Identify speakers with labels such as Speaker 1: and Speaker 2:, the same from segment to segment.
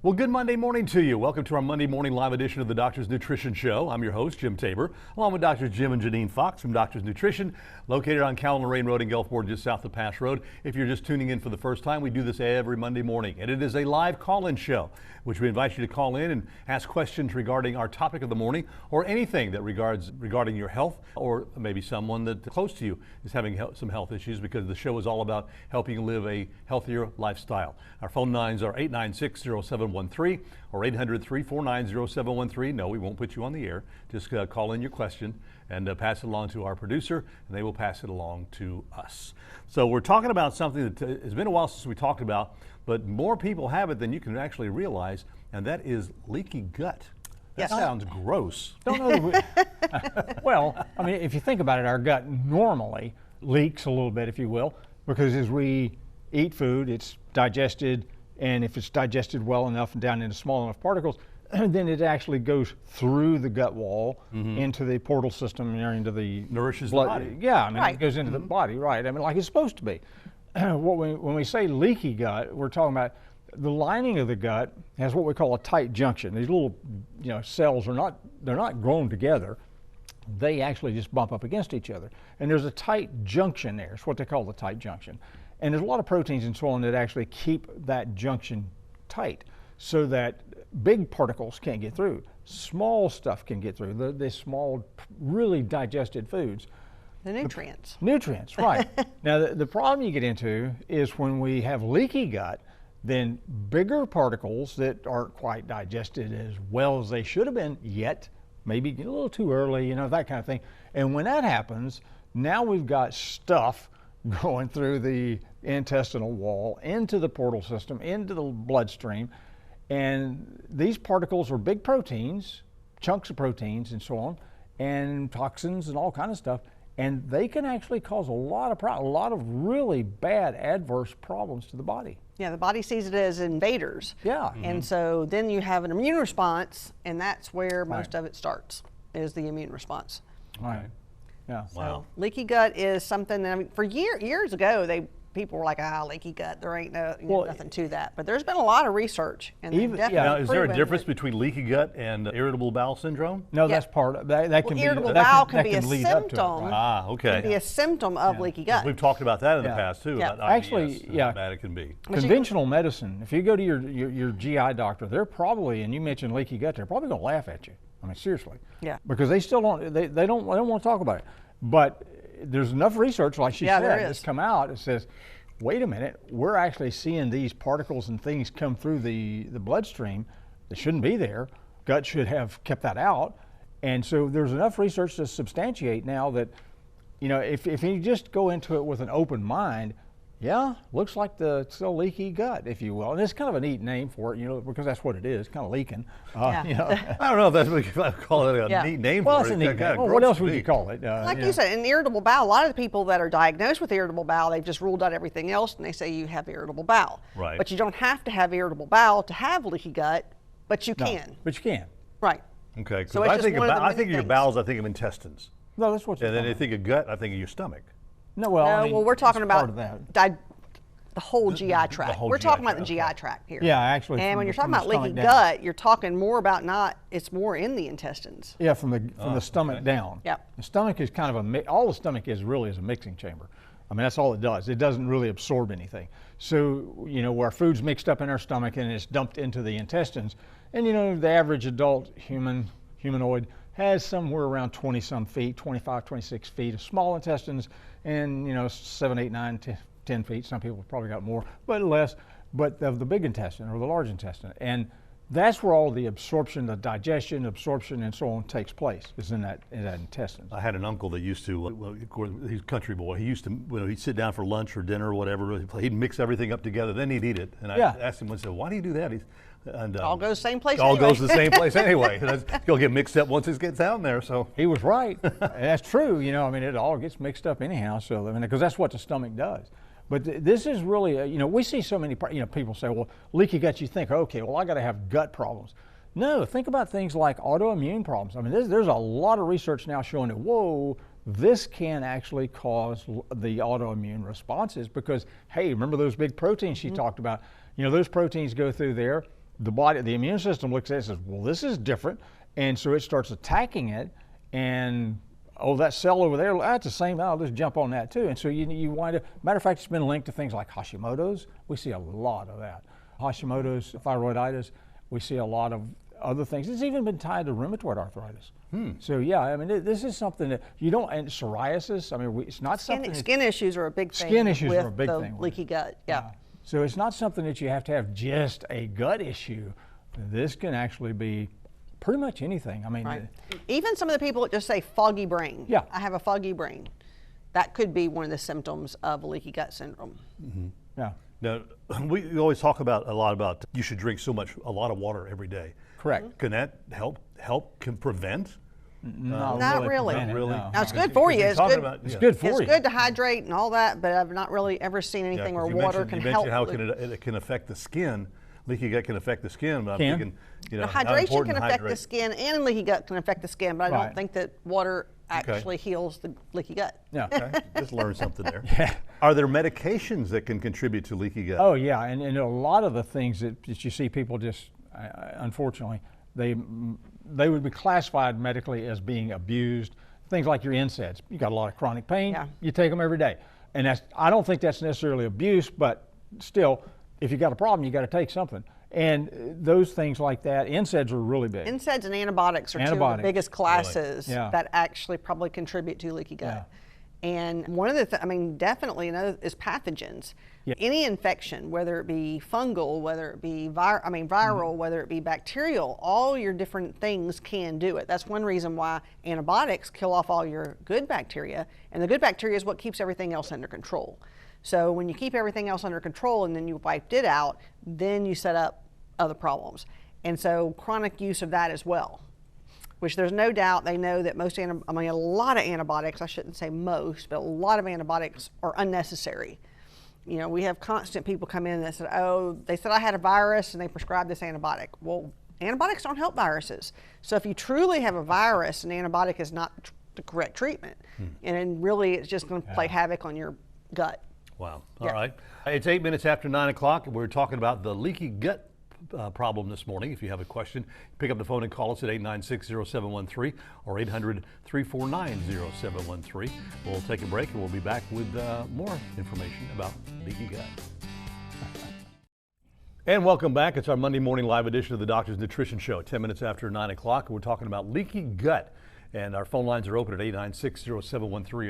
Speaker 1: Well, good Monday morning to you. Welcome to our Monday morning live edition of the Doctor's Nutrition Show. I'm your host, Jim Tabor, along with Drs. Jim and Janine Fox from Doctor's Nutrition, located on Cal and Lorraine Road in Gulfport, just south of Pass Road. If you're just tuning in for the first time, we do this every Monday morning, and it is a live call-in show, which we invite you to call in and ask questions regarding our topic of the morning, or anything that regarding your health, or maybe someone that's close to you is having some health issues, because the show is all about helping you live a healthier lifestyle. Our phone lines are 896-0713 or 800-349-0713. No, we won't put you on the air. Just call in your question and pass it along to our producer, and they will pass it along to us. So we're talking about something that it's been a while since we talked about, but more people have it than you can actually realize, and that is leaky gut. That sounds gross.
Speaker 2: Don't know. Well, I mean, if you think about it, our gut normally leaks a little bit, if you will, because as we eat food, it's digested, and if it's digested well enough and down into small enough particles, then it actually goes through the gut wall into the portal system and into the
Speaker 1: nourishes
Speaker 2: blood.
Speaker 1: the body.
Speaker 2: Yeah, I mean, it goes into the body, right? I mean, like it's supposed to be. When we say leaky gut, we're talking about the lining of the gut has what we call a tight junction. These little, cells they're not grown together. They actually just bump up against each other, and there's a tight junction there. It's what they call the tight junction. And there's a lot of proteins and so on that actually keep that junction tight so that big particles can't get through. Small stuff can get through, the small, really digested foods.
Speaker 3: The nutrients.
Speaker 2: Nutrients, right. Now, the problem you get into is when we have leaky gut, then bigger particles that aren't quite digested as well as they should have been yet, maybe a little too early, that kind of thing. And when that happens, now we've got stuff going through the intestinal wall, into the portal system, into the bloodstream. And these particles are big proteins, chunks of proteins and so on, and toxins and all kind of stuff. And they can actually cause a lot of really bad adverse problems to the body.
Speaker 3: Yeah, the body sees it as invaders.
Speaker 2: Yeah.
Speaker 3: And so then you have an immune response, and that's where most of it starts, is the immune response.
Speaker 2: Right. Yeah.
Speaker 1: Wow.
Speaker 3: So leaky gut is something that, I mean, for years ago, people were like, leaky gut, there ain't nothing to that. But there's been a lot of research, and
Speaker 1: now, is there a difference between leaky gut and irritable bowel syndrome?
Speaker 2: No, that's part of that. That can
Speaker 3: irritable
Speaker 2: be,
Speaker 3: bowel
Speaker 2: that
Speaker 3: can be a symptom.
Speaker 1: Okay.
Speaker 3: Can be a symptom of leaky gut.
Speaker 1: We've talked about that in the past too.
Speaker 3: Yeah.
Speaker 1: About IBS, how bad it can be.
Speaker 2: Conventional medicine, if you go to your GI doctor, they're probably, and you mentioned leaky gut, they're probably going to laugh at you. I mean, seriously.
Speaker 3: Yeah.
Speaker 2: Because they still don't want to talk about it. But there's enough research, like she said, that's come out. It says, wait a minute, we're actually seeing these particles and things come through the bloodstream that shouldn't be there. Gut should have kept that out. And so there's enough research to substantiate now that, if you just go into it with an open mind, looks like it's a leaky gut, if you will. And it's kind of a neat name for it, because that's what it is, kind of leaking.
Speaker 1: I don't know if that's what you call it a neat name
Speaker 2: for it.
Speaker 1: It's
Speaker 2: a neat name. Well, what else would you call it?
Speaker 3: Like you said, an irritable bowel, a lot of the people that are diagnosed with irritable bowel, they've just ruled out everything else, and they say you have irritable bowel.
Speaker 1: Right.
Speaker 3: But you don't have to have irritable bowel to have leaky gut, but you can.
Speaker 2: But you can.
Speaker 3: Right.
Speaker 1: Okay,
Speaker 3: So
Speaker 1: because I think of your bowels, I think of intestines.
Speaker 2: No, that's what.
Speaker 1: And then I think of gut, I think of your stomach.
Speaker 2: No, well,
Speaker 3: we're talking about
Speaker 2: the
Speaker 3: whole GI tract. We're talking about the GI tract here.
Speaker 2: Yeah, actually.
Speaker 3: And when you're talking about leaky gut, you're talking more about it's more in the intestines.
Speaker 2: Yeah, from the stomach down.
Speaker 3: Yeah.
Speaker 2: The stomach is kind of all the stomach is really is a mixing chamber. I mean, that's all it does. It doesn't really absorb anything. So, where food's mixed up in our stomach and it's dumped into the intestines, and the average adult humanoid has somewhere around 20-some feet, 25, 26 feet of small intestines, and 7, 8, 9, 10 feet. Some people have probably got more, but less. But of the big intestine or the large intestine, and that's where all the absorption, the digestion, absorption, and so on takes place, is in that intestine.
Speaker 1: I had an uncle that used to, he's a country boy, he used to, when he'd sit down for lunch or dinner or whatever, he'd mix everything up together, then he'd eat it. And I asked him, I said, why do you do that?
Speaker 3: It all goes the same place
Speaker 1: anyway. All goes to the same place anyway. He'll get mixed up once it gets down there. So
Speaker 2: he was right. That's true. It all gets mixed up anyhow. So because that's what the stomach does. But this is really, we see so many, people say, well, leaky gut, you think, okay, well, I got to have gut problems. No, think about things like autoimmune problems. I mean, there's a lot of research now showing that, whoa, this can actually cause the autoimmune responses because, hey, remember those big proteins she talked about? Those proteins go through there the immune system looks at it and says, well, this is different. And so it starts attacking it, and oh, that cell over there, that's the same, I'll just jump on that too. And so you wind up, matter of fact, it's been linked to things like Hashimoto's. We see a lot of that. Hashimoto's, thyroiditis, we see a lot of other things. It's even been tied to rheumatoid arthritis. So yeah, I mean, this is something that you don't, and psoriasis, I mean, it's not something.
Speaker 3: Skin issues are a big thing.
Speaker 2: Skin issues
Speaker 3: with
Speaker 2: are a big
Speaker 3: the
Speaker 2: thing.
Speaker 3: leaky gut, yeah.
Speaker 2: So it's not something that you have to have just a gut issue. This can actually be pretty much anything. I mean,
Speaker 3: Right. Even some of the people that just say foggy brain.
Speaker 2: Yeah.
Speaker 3: I have a foggy brain. That could be one of the symptoms of leaky gut syndrome.
Speaker 2: yeah,
Speaker 1: Now, we always talk about a lot about you should drink a lot of water every day.
Speaker 2: correct.
Speaker 1: Can that help can prevent?
Speaker 3: Not really.
Speaker 1: Not really.
Speaker 2: No.
Speaker 3: Now, it's good for you.
Speaker 1: You're
Speaker 3: It's
Speaker 1: talking
Speaker 3: good.
Speaker 1: about-
Speaker 2: It's
Speaker 1: yeah.
Speaker 2: good for
Speaker 3: It's
Speaker 2: you.
Speaker 3: good to hydrate and all that, but I've not really ever seen
Speaker 1: Yeah,
Speaker 3: anything
Speaker 1: 'cause
Speaker 3: where
Speaker 1: you
Speaker 3: water
Speaker 1: mentioned-
Speaker 3: can
Speaker 1: you
Speaker 3: help.
Speaker 1: mentioned how it can affect the skin. Leaky gut can affect the skin, but I'm
Speaker 2: Can.
Speaker 1: thinking, how
Speaker 3: Hydration
Speaker 1: important
Speaker 3: can affect the
Speaker 1: hydrate-
Speaker 3: skin, and leaky gut can affect the skin, but I
Speaker 2: Right.
Speaker 3: don't think that water actually heals the leaky gut.
Speaker 2: Yeah.
Speaker 1: Okay, just learned something there. Are there medications that can contribute to leaky gut?
Speaker 2: Oh yeah, and a lot of the things that you see people just, unfortunately, they would be classified medically as being abused. Things like your NSAIDs. You got a lot of chronic pain.
Speaker 3: Yeah.
Speaker 2: You take them every day, and I don't think that's necessarily abuse, but still, if you got a problem, you got to take something. And those things like that, NSAIDs are really big.
Speaker 3: NSAIDs and antibiotics are two of the
Speaker 2: Antibiotics.
Speaker 3: biggest classes
Speaker 2: Yeah.
Speaker 3: that actually probably contribute to leaky gut.
Speaker 2: Yeah.
Speaker 3: And one of the, definitely another is pathogens.
Speaker 2: Yeah.
Speaker 3: Any infection, whether it be fungal, whether it be viral, whether it be bacterial, all your different things can do it. That's one reason why antibiotics kill off all your good bacteria, and the good bacteria is what keeps everything else under control. So when you keep everything else under control and then you wiped it out, then you set up other problems. And so chronic use of that as well, which there's no doubt they know that a lot of antibiotics, I shouldn't say most, but a lot of antibiotics are unnecessary. You know, we have constant people come in that said, oh, they said I had a virus and they prescribed this antibiotic. Well, antibiotics don't help viruses. So if you truly have a virus, an antibiotic is not the correct treatment. And then really it's just going to play havoc on your gut.
Speaker 1: Wow. All
Speaker 3: Yeah.
Speaker 1: right. It's 8 minutes after 9 o'clock. We're talking about the leaky gut problem this morning. If you have a question, pick up the phone and call us at 896-0713 or 800-349-0713. We'll take a break and we'll be back with more information about leaky gut. And welcome back. It's our Monday morning live edition of the Doctor's Nutrition Show. 10 minutes after 9 o'clock. We're talking about leaky gut. And our phone lines are open at 896-0713 or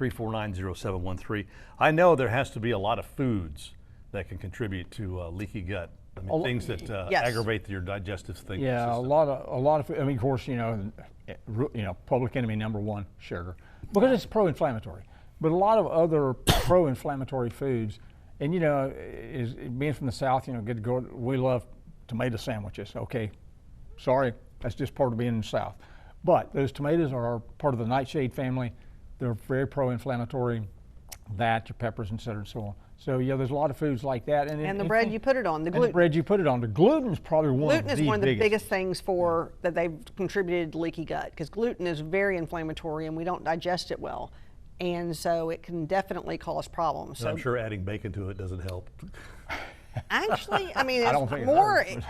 Speaker 1: 800-349-0713. I know there has to be a lot of foods that can contribute to leaky gut. I mean, things that
Speaker 3: Yes.
Speaker 1: aggravate your digestive thing.
Speaker 2: Yeah, a lot of. I mean, of course, public enemy number one, sugar, because it's pro-inflammatory. But a lot of other pro-inflammatory foods, and is being from the South, good to go. We love tomato sandwiches. Okay, sorry, that's just part of being in the South. But those tomatoes are part of the nightshade family. They're very pro-inflammatory. That, your peppers, et cetera, and so on. So yeah, there's a lot of foods like that.
Speaker 3: And the bread you put it on, the gluten.
Speaker 2: And the bread you put it on. The gluten is probably one of the
Speaker 3: biggest things that they've contributed to leaky gut, because gluten is very inflammatory and we don't digest it well. And so it can definitely cause problems.
Speaker 1: And I'm sure adding bacon to it doesn't help.
Speaker 3: Actually,
Speaker 2: I don't
Speaker 3: it's
Speaker 2: think it
Speaker 3: more,
Speaker 2: does.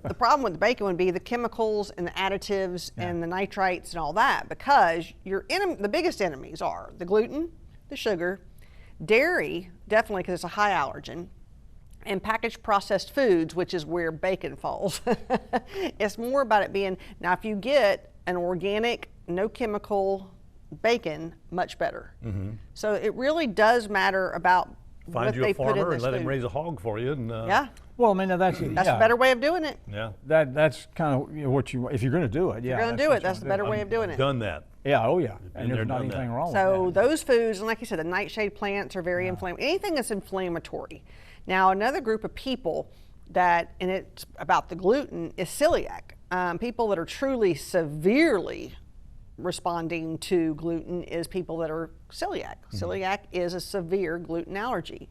Speaker 3: the problem with the bacon would be the chemicals and the additives and the nitrates and all that, because the biggest enemies are the gluten, the sugar, dairy, definitely because it's a high allergen, and packaged processed foods, which is where bacon falls. It's more about it being, now if you get an organic, no chemical bacon, much better. So it really does matter about
Speaker 1: Find
Speaker 3: what
Speaker 1: you
Speaker 3: they
Speaker 1: a
Speaker 3: put in
Speaker 1: farmer
Speaker 3: this
Speaker 1: and let him
Speaker 3: food.
Speaker 1: raise a hog for you. And,
Speaker 3: Yeah,
Speaker 2: Well, I mean, that's
Speaker 3: that's a better way of doing it.
Speaker 1: Yeah.
Speaker 2: That's kind of what you, if you're going to do it.
Speaker 3: If you're going to do it, that's the better way of doing it.
Speaker 1: Done that.
Speaker 2: Yeah, oh yeah,
Speaker 1: Been
Speaker 2: and
Speaker 1: there,
Speaker 2: there's not
Speaker 1: done
Speaker 2: anything
Speaker 1: that.
Speaker 2: wrong
Speaker 3: So
Speaker 2: with that.
Speaker 3: those foods, and like you said, the nightshade plants are very inflammatory. Anything that's inflammatory. Now, another group of people and it's about the gluten, is celiac. People that are truly severely responding to gluten is people that are celiac. Celiac is a severe gluten allergy.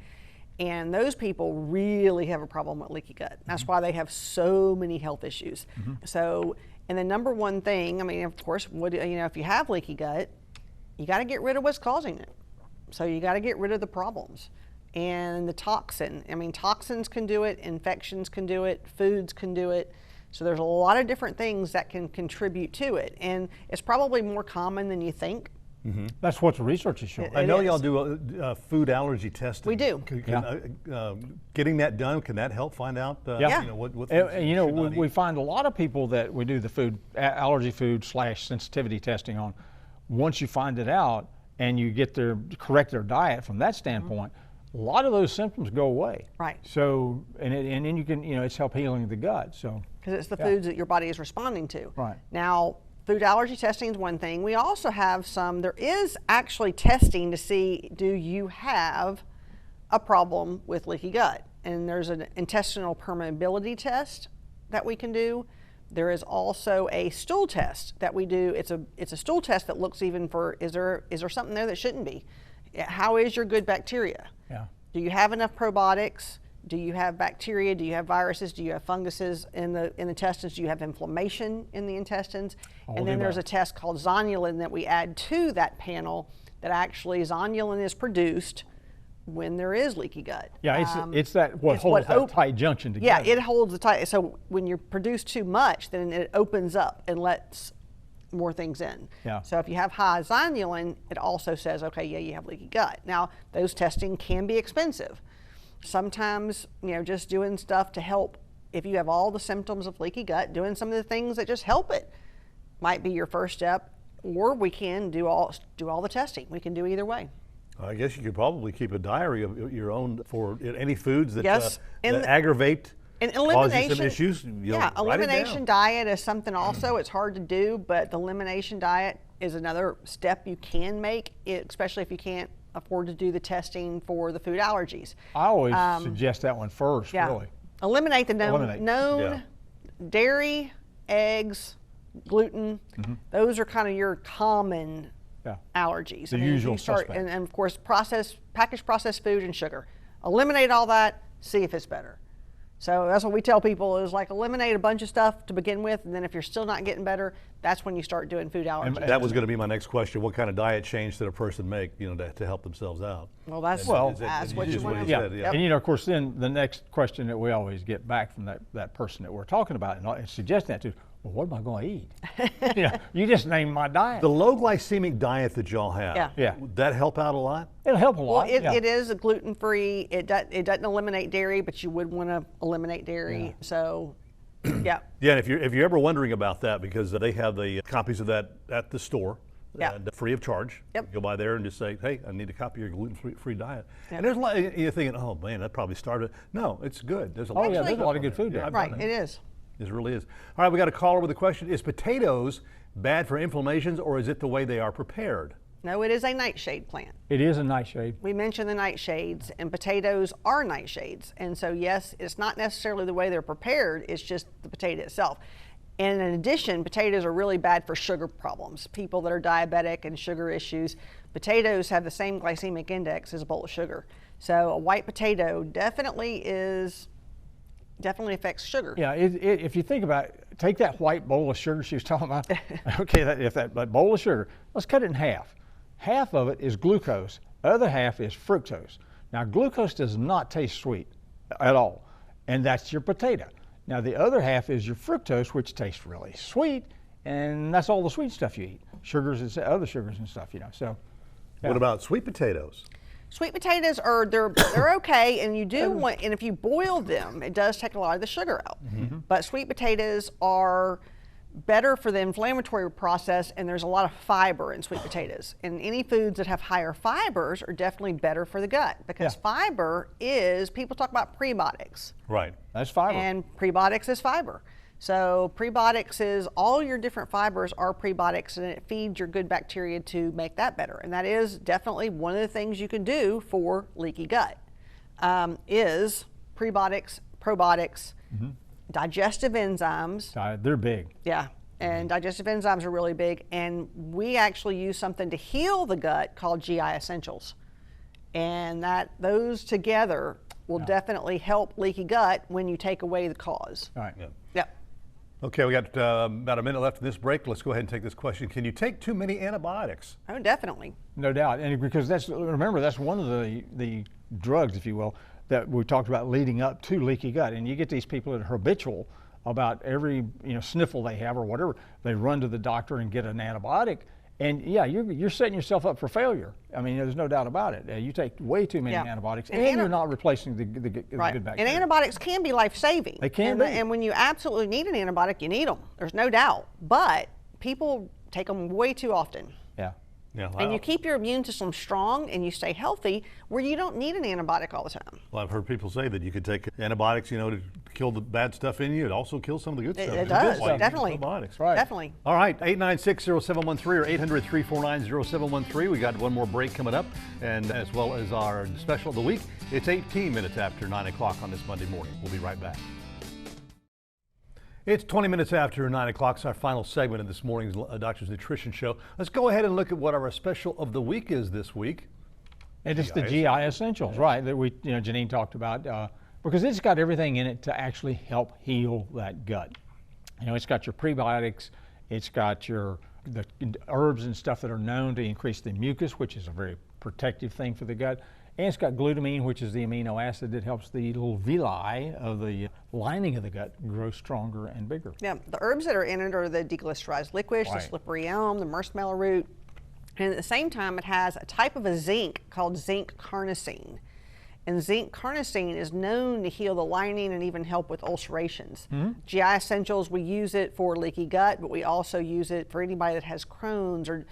Speaker 3: And those people really have a problem with leaky gut. That's why they have so many health issues. So, and the number one thing, of course, if you have leaky gut, you got to get rid of what's causing it. So you got to get rid of the problems. and the toxin. I mean, toxins can do it, infections can do it, foods can do it. So there's a lot of different things that can contribute to it, and it's probably more common than you think.
Speaker 2: That's what the research is showing.
Speaker 1: I know
Speaker 3: is.
Speaker 1: y'all do food allergy testing.
Speaker 3: We do.
Speaker 1: Getting that done, can that help find out
Speaker 2: Yeah.
Speaker 1: you know, what things
Speaker 2: And, you know,
Speaker 1: should not
Speaker 2: we
Speaker 1: eat?
Speaker 2: find a lot of people that we do the food allergy food / sensitivity testing on. Once you find it out and you get correct their diet from that standpoint, a lot of those symptoms go away.
Speaker 3: Right.
Speaker 2: So and then you can, you know, it's help healing the gut. So
Speaker 3: Because it's the foods that your body is responding to.
Speaker 2: Right.
Speaker 3: Now, food allergy testing is one thing. We also have there is actually testing to see, do you have a problem with leaky gut? And there's an intestinal permeability test that we can do. There is also a stool test that we do. It's a stool test that looks even for, is there something there that shouldn't be? How is your good bacteria?
Speaker 2: yeah.
Speaker 3: Do you have enough probiotics? Do you have bacteria? Do you have viruses? Do you have funguses in the intestines? Do you have inflammation in the intestines?
Speaker 2: All
Speaker 3: And
Speaker 2: the
Speaker 3: then there's a
Speaker 2: above.
Speaker 3: test called zonulin that we add to that panel that actually zonulin is produced when there is leaky gut.
Speaker 2: Yeah, it's that what
Speaker 3: it's
Speaker 2: holds
Speaker 3: what
Speaker 2: that tight junction
Speaker 3: Yeah,
Speaker 2: together.
Speaker 3: it holds the tight. So when you produce too much, then it opens up and lets more things in.
Speaker 2: Yeah.
Speaker 3: So if you have high zonulin, it also says, okay, yeah, you have leaky gut. Now, those testing can be expensive. Sometimes, you know, just doing stuff to help, if you have all the symptoms of leaky gut, doing some of the things that just help it might be your first step, or we can do all the testing. We can do either way.
Speaker 1: I guess you could probably keep a diary of your own for any foods that,
Speaker 3: Yes, and
Speaker 1: that aggravate,
Speaker 3: And
Speaker 1: cause you
Speaker 3: elimination,
Speaker 1: some issues. You'll
Speaker 3: yeah,
Speaker 1: write it
Speaker 3: elimination
Speaker 1: down.
Speaker 3: diet is something also. It's hard to do, but the elimination diet is another step you can make, especially if you can't afford to do the testing for the food allergies.
Speaker 2: I always suggest that one first,
Speaker 3: Yeah,
Speaker 2: really.
Speaker 3: eliminate the
Speaker 2: Eliminate.
Speaker 3: known
Speaker 1: Yeah.
Speaker 3: dairy, eggs, gluten. Those are kind of your common
Speaker 2: Yeah.
Speaker 3: allergies.
Speaker 2: The
Speaker 3: if
Speaker 2: usual
Speaker 3: you start,
Speaker 2: suspects.
Speaker 3: and of course, packaged processed food and sugar. Eliminate all that. See if it's better. So that's what we tell people is like eliminate a bunch of stuff to begin with, and then if you're still not getting better, that's when you start doing food allergies.
Speaker 1: That was going to be my next question. What kind of diet change did a person make, you know, to help themselves out?
Speaker 3: Well, that's
Speaker 2: Well,
Speaker 3: that's what you
Speaker 1: just
Speaker 3: want
Speaker 1: what
Speaker 3: to
Speaker 1: he
Speaker 2: Yeah.
Speaker 1: said,
Speaker 3: do.
Speaker 1: yeah.
Speaker 2: And you know, of course, then the next question that we always get back from that person that we're talking about and suggesting that to, well, what am I going to eat? You know, you just named my diet.
Speaker 1: The low glycemic diet that y'all have,
Speaker 3: Yeah.
Speaker 2: Yeah.
Speaker 1: would that help out a lot?
Speaker 2: It'll help a
Speaker 3: Well,
Speaker 2: lot. yeah.
Speaker 3: it is a gluten-free. It doesn't eliminate dairy, but you would want to eliminate dairy.
Speaker 2: Yeah.
Speaker 3: So, yeah.
Speaker 1: Yeah, and if you're ever wondering about that, because they have the copies of that at the store,
Speaker 3: Yeah.
Speaker 1: and free of charge.
Speaker 3: Yep.
Speaker 1: Go by there and just say, hey, I need a copy of your gluten-free diet.
Speaker 3: Yeah.
Speaker 1: And there's a lot, you're thinking, oh man, that probably started. No, it's good. There's a
Speaker 2: Oh,
Speaker 1: lot.
Speaker 2: yeah,
Speaker 1: of
Speaker 2: there's a
Speaker 1: stuff
Speaker 2: lot of
Speaker 1: on
Speaker 2: good
Speaker 1: there.
Speaker 2: food
Speaker 1: Yeah,
Speaker 2: there.
Speaker 1: I've
Speaker 3: Right,
Speaker 1: done
Speaker 3: it is.
Speaker 1: It really is. All right, we got a caller with a question. Is potatoes bad for inflammations, or is it the way they are prepared?
Speaker 3: No, it is a nightshade plant.
Speaker 2: It is a nightshade.
Speaker 3: We mentioned the nightshades, and potatoes are nightshades. And so, yes, it's not necessarily the way they're prepared, it's just the potato itself. And in addition, potatoes are really bad for sugar problems. People that are diabetic and sugar issues, potatoes have the same glycemic index as a bowl of sugar. So a white potato definitely affects sugar.
Speaker 2: Yeah, if you think about it, take that white bowl of sugar she was talking about. Okay, that bowl of sugar, let's cut it in half. Half of it is glucose, the other half is fructose. Now, glucose does not taste sweet at all, and that's your potato. Now, the other half is your fructose, which tastes really sweet, and that's all the sweet stuff you eat, sugars and other sugars and stuff, you know. So, yeah.
Speaker 1: What about sweet potatoes?
Speaker 3: Sweet potatoes they're okay, and you do want, and if you boil them, it does take a lot of the sugar out. But sweet potatoes are better for the inflammatory process, and there's a lot of fiber in sweet potatoes. And any foods that have higher fibers are definitely better for the gut, because
Speaker 2: Yeah.
Speaker 3: fiber is, people talk about prebiotics,
Speaker 1: Right.
Speaker 2: That's fiber.
Speaker 3: and prebiotics is fiber. So prebiotics is all your different fibers are prebiotics, and it feeds your good bacteria to make that better. And that is definitely one of the things you can do for leaky gut, is prebiotics, probiotics, digestive enzymes.
Speaker 2: They're big.
Speaker 3: Yeah, and digestive enzymes are really big. And we actually use something to heal the gut called GI Essentials. And those together will definitely help leaky gut when you take away the cause.
Speaker 2: All right.
Speaker 1: Yeah.
Speaker 3: Yep.
Speaker 1: Okay, we got about a minute left in this break. Let's go ahead and take this question. Can you take too many antibiotics?
Speaker 3: Oh, definitely.
Speaker 2: No doubt, and because remember that's one of the drugs, if you will, that we talked about leading up to leaky gut. And you get these people that are habitual about every sniffle they have or whatever, they run to the doctor and get an antibiotic. And yeah, you're setting yourself up for failure. I mean, there's no doubt about it. You take way too many antibiotics, and you're not replacing the good bacteria.
Speaker 3: And antibiotics can be life-saving.
Speaker 2: They can be.
Speaker 3: And when you absolutely need an antibiotic, you need them. There's no doubt. But people take them way too often.
Speaker 2: Yeah.
Speaker 1: Yeah,
Speaker 3: and you keep your immune system strong and you stay healthy where you don't need an antibiotic all the time.
Speaker 1: Well, I've heard people say that you could take antibiotics, to kill the bad stuff in you. It also kills some of the good stuff.
Speaker 3: It does,
Speaker 1: like
Speaker 3: definitely.
Speaker 1: Antibiotics.
Speaker 2: Right.
Speaker 3: Definitely.
Speaker 1: All right, 896-0713 or 800-349-0713. We got one more break coming up, and as well as our special of the week. It's 18 minutes after 9 o'clock on this Monday morning. We'll be right back. It's 20 minutes after 9 o'clock. It's our final segment of this morning's Doctor's Nutrition Show. Let's go ahead and look at what our special of the week is this week.
Speaker 2: And it's the GI Essentials, right, that Janine talked about, because it's got everything in it to actually help heal that gut. It's got your prebiotics, it's got the herbs and stuff that are known to increase the mucus, which is a very protective thing for the gut. And it's got glutamine, which is the amino acid that helps the little villi of the lining of the gut grow stronger and bigger.
Speaker 3: Yeah, the herbs that are in it are the deglycerized licorice, the slippery elm, the marshmallow root, and at the same time it has a type of a zinc called zinc carnosine. And zinc carnosine is known to heal the lining and even help with ulcerations. GI Essentials, we use it for leaky gut, but we also use it for anybody that has Crohn's or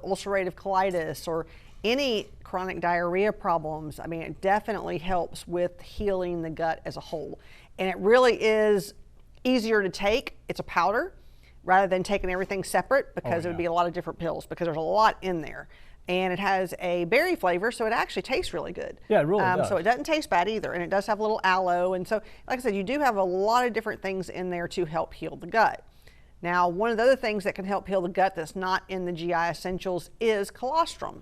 Speaker 3: ulcerative colitis or any chronic diarrhea problems. I mean, it definitely helps with healing the gut as a whole. And it really is easier to take. It's a powder rather than taking everything separate, because it would be a lot of different pills, because there's a lot in there. And it has a berry flavor, so it actually tastes really good.
Speaker 2: Yeah, it really does.
Speaker 3: So it doesn't taste bad either, and it does have a little aloe. And so, like I said, you do have a lot of different things in there to help heal the gut. Now, one of the other things that can help heal the gut that's not in the GI Essentials is colostrum.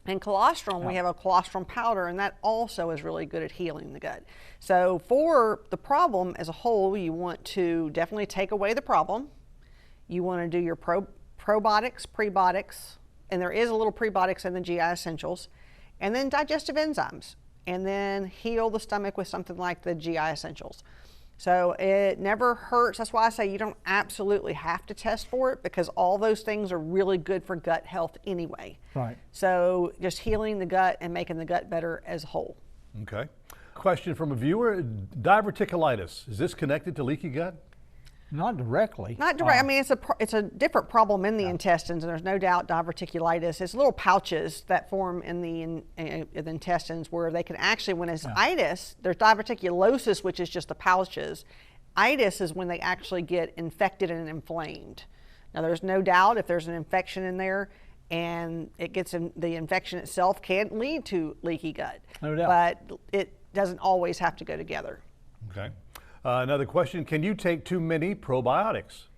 Speaker 3: And colostrum, we have a colostrum powder, and that also is really good at healing the gut. So for the problem as a whole, you want to definitely take away the problem. You want to do your probiotics, prebiotics, and there is a little prebiotics in the GI Essentials, and then digestive enzymes, and then heal the stomach with something like the GI Essentials. So it never hurts. That's why I say you don't absolutely have to test for it, because all those things are really good for gut health anyway.
Speaker 2: Right.
Speaker 3: So just healing the gut and making the gut better as a whole.
Speaker 1: Okay. Question from a viewer, diverticulitis. Is this connected to leaky gut?
Speaker 2: Not directly.
Speaker 3: Not direct. I mean, it's a different problem in the intestines, and there's no doubt diverticulitis. It's little pouches that form in the intestines where they can actually, when it's itis, there's diverticulosis, which is just the pouches. Itis is when they actually get infected and inflamed. Now, there's no doubt if there's an infection in there, and it gets in, the infection itself can lead to leaky gut.
Speaker 2: No doubt.
Speaker 3: But it doesn't always have to go together.
Speaker 1: Okay. Another question, can you take too many probiotics?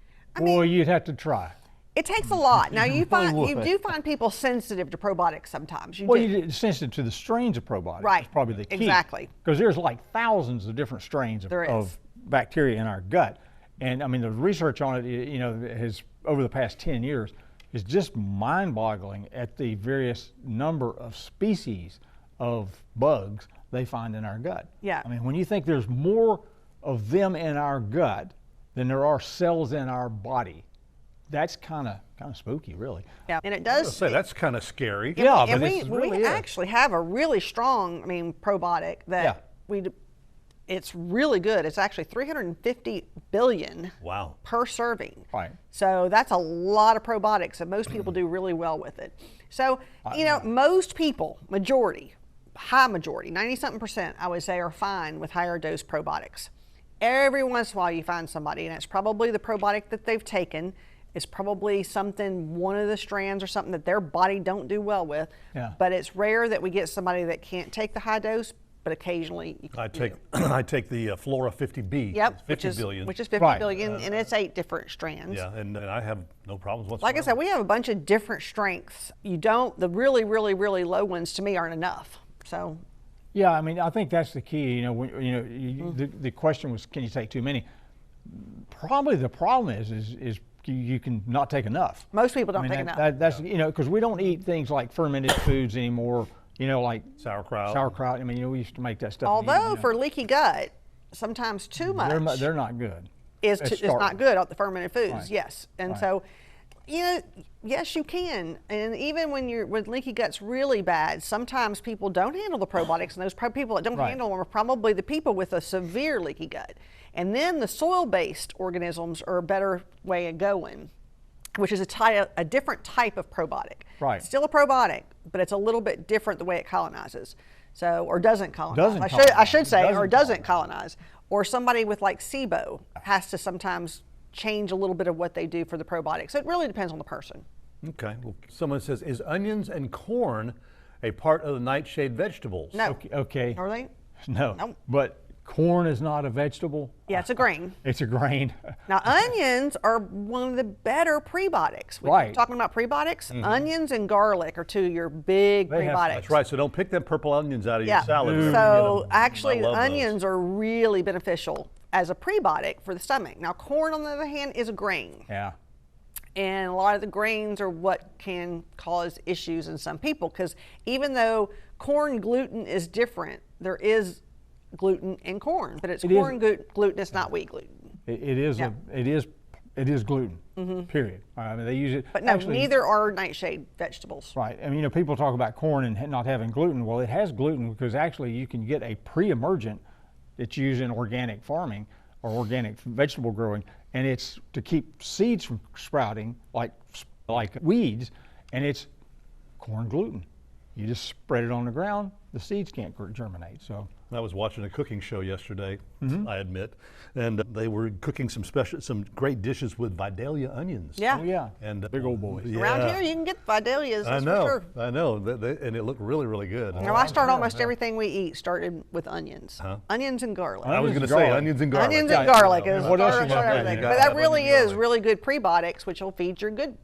Speaker 2: Well, you'd have to try.
Speaker 3: It takes a lot. Now you
Speaker 2: would.
Speaker 3: do find people sensitive to probiotics sometimes.
Speaker 2: You're sensitive to the strains of probiotics.
Speaker 3: Right.
Speaker 2: Is probably the key.
Speaker 3: Exactly.
Speaker 2: Because there's like thousands of different strains of bacteria in our gut. And I mean, the research on it, has over the past 10 years is just mind-boggling at the various number of species of bugs they find in our gut.
Speaker 3: Yeah.
Speaker 2: I mean, when you think there's more of them in our gut than there are cells in our body, that's kind of spooky, really.
Speaker 3: Yeah, and it does.
Speaker 1: Say that's kind of scary.
Speaker 2: Yeah,
Speaker 3: And
Speaker 2: but
Speaker 3: we actually have a really strong, probiotic that it's really good. It's actually 350 billion per serving.
Speaker 2: Right.
Speaker 3: So that's a lot of probiotics, and most people do really well with it. So, most people, high majority, 90-something%, I would say, are fine with higher dose probiotics. Every once in a while you find somebody, and it's probably the probiotic that they've taken. It's probably one of the strands or something that their body don't do well with.
Speaker 2: Yeah.
Speaker 3: But it's rare that we get somebody that can't take the high dose, but occasionally you
Speaker 1: I take the Flora 50B.
Speaker 3: Yep,
Speaker 1: 50 billion.
Speaker 3: which is 50 billion, and it's 8 different strands.
Speaker 1: Yeah, and I have no problems whatsoever.
Speaker 3: Like I said, we have a bunch of different strengths. The really, really, really low ones to me aren't enough. So.
Speaker 2: Yeah, I mean, I think that's the key. The question was, can you take too many? probably the problem is you can not take enough.
Speaker 3: Most people don't take enough.
Speaker 2: That's because we don't eat things like fermented foods anymore. Like
Speaker 1: Sauerkraut.
Speaker 2: I mean, we used to make that stuff. and eat it,
Speaker 3: Although for leaky gut, sometimes too much
Speaker 2: they're not good.
Speaker 3: is not good on the fermented foods.
Speaker 2: Right.
Speaker 3: Yes, and
Speaker 2: Right.
Speaker 3: so yes, you can. And even when leaky gut's really bad, sometimes people don't handle the probiotics, and those people that don't
Speaker 2: Right.
Speaker 3: handle them are probably the people with a severe leaky gut. And then the soil-based organisms are a better way of going, which is a different type of probiotic.
Speaker 2: Right.
Speaker 3: Still a probiotic, but it's a little bit different the way it colonizes. Or doesn't colonize.
Speaker 2: Doesn't
Speaker 3: I
Speaker 2: colonize.
Speaker 3: should say, or
Speaker 2: Doesn't
Speaker 3: doesn't colonize. Or somebody with like SIBO has to sometimes change a little bit of what they do for the probiotics. So it really depends on the person.
Speaker 1: Okay. Well, someone says, is onions and corn a part of the nightshade vegetables?
Speaker 3: No.
Speaker 2: Okay.
Speaker 3: Are they?
Speaker 2: No.
Speaker 3: Nope.
Speaker 2: But corn is not a vegetable.
Speaker 3: Yeah, it's a grain.
Speaker 2: It's a grain.
Speaker 3: Now, onions are one of the better prebiotics. We're
Speaker 2: Right.
Speaker 3: talking about prebiotics. Onions and garlic are two of your big
Speaker 2: They have-
Speaker 3: prebiotics.
Speaker 1: That's right. So don't pick them purple onions out of
Speaker 3: Yeah.
Speaker 1: your salad. whenever you
Speaker 3: So
Speaker 1: get 'em.
Speaker 3: actually,
Speaker 1: I love those.
Speaker 3: onions are really beneficial as a prebiotic for the stomach. Now, corn, on the other hand, is a grain.
Speaker 2: Yeah.
Speaker 3: And a lot of the grains are what can cause issues in some people, because even though corn gluten is different, there is gluten in corn, but it's
Speaker 2: It is.
Speaker 3: corn gluten, it's not wheat gluten.
Speaker 2: It is
Speaker 3: Yeah.
Speaker 2: it is gluten. Period. I mean, they use it.
Speaker 3: But no,
Speaker 2: actually,
Speaker 3: neither are nightshade vegetables.
Speaker 2: Right. I mean, people talk about corn and not having gluten. Well, it has gluten because actually you can get a pre-emergent that's used in organic farming or organic vegetable growing, and it's to keep seeds from sprouting like weeds, and it's corn gluten. You just spread it on the ground, the seeds can't germinate. So
Speaker 1: I was watching a cooking show yesterday, I admit, and they were cooking some great dishes with Vidalia onions.
Speaker 3: Yeah.
Speaker 2: oh yeah,
Speaker 1: And
Speaker 2: big old boys.
Speaker 1: Yeah.
Speaker 3: Around here, you can get Vidalias,
Speaker 1: I
Speaker 3: that's
Speaker 1: know,
Speaker 3: for sure.
Speaker 1: I know, and it looked really, really good.
Speaker 3: Now, I start almost everything we eat started with onions. Onions and garlic.
Speaker 1: I was
Speaker 2: Onions
Speaker 1: going to
Speaker 2: and
Speaker 1: say
Speaker 2: garlic.
Speaker 1: onions and garlic.
Speaker 3: Onions
Speaker 2: Yeah,
Speaker 3: and garlic
Speaker 2: yeah.
Speaker 3: is
Speaker 2: What else
Speaker 3: start
Speaker 2: you got?
Speaker 3: everything.
Speaker 1: You
Speaker 3: But
Speaker 1: gotta
Speaker 3: that
Speaker 1: have
Speaker 3: really
Speaker 1: onion and
Speaker 3: is
Speaker 1: garlic.
Speaker 3: really good prebiotics, which will feed your good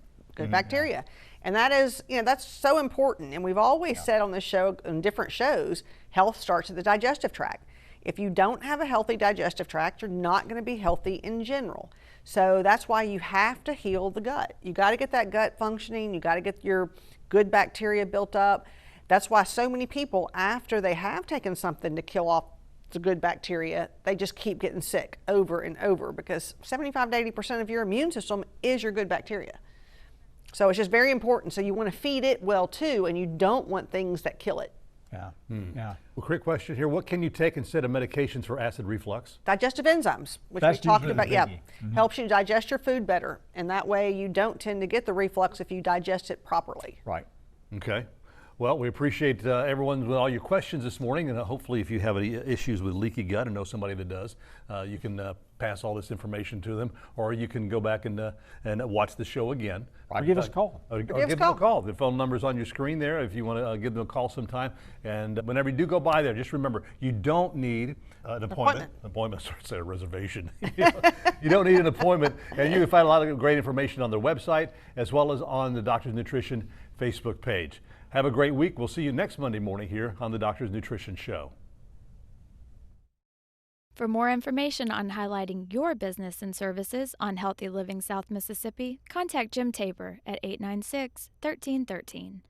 Speaker 3: bacteria. And that is, that's so important. And we've always said on this show, on different shows, health starts at the digestive tract. If you don't have a healthy digestive tract, you're not going to be healthy in general. So that's why you have to heal the gut. You got to get that gut functioning. You got to get your good bacteria built up. That's why so many people, after they have taken something to kill off the good bacteria, they just keep getting sick over and over, because 75 to 80% of your immune system is your good bacteria. So it's just very important. So you want to feed it well too, and you don't want things that kill it.
Speaker 2: Yeah. Yeah.
Speaker 1: Well, quick question here. What can you take instead of medications for acid reflux?
Speaker 3: Digestive enzymes, which
Speaker 2: That's
Speaker 3: we talked
Speaker 2: usually
Speaker 3: about,
Speaker 2: the
Speaker 3: yeah,
Speaker 2: biggie.
Speaker 3: helps you digest your food better, and that way you don't tend to get the reflux if you digest it properly.
Speaker 2: Right.
Speaker 1: Okay. Well, we appreciate everyone with all your questions this morning, and hopefully if you have any issues with leaky gut or know somebody that does, you can pass all this information to them, or you can go back and watch the show again.
Speaker 2: Or give us a call.
Speaker 1: Or
Speaker 3: Give us
Speaker 1: give
Speaker 3: a
Speaker 1: them a
Speaker 3: call.
Speaker 1: call. The phone number's on your screen there if you want to give them a call sometime. And whenever you do go by there, just remember, you don't need an appointment. Sorry, say a reservation. You don't need an appointment. And you can find a lot of great information on their website as well as on the Doctor's Nutrition Facebook page. Have a great week. We'll see you next Monday morning here on the Doctor's Nutrition Show.
Speaker 4: For more information on highlighting your business and services on Healthy Living South Mississippi, contact Jim Tabor at 896-1313.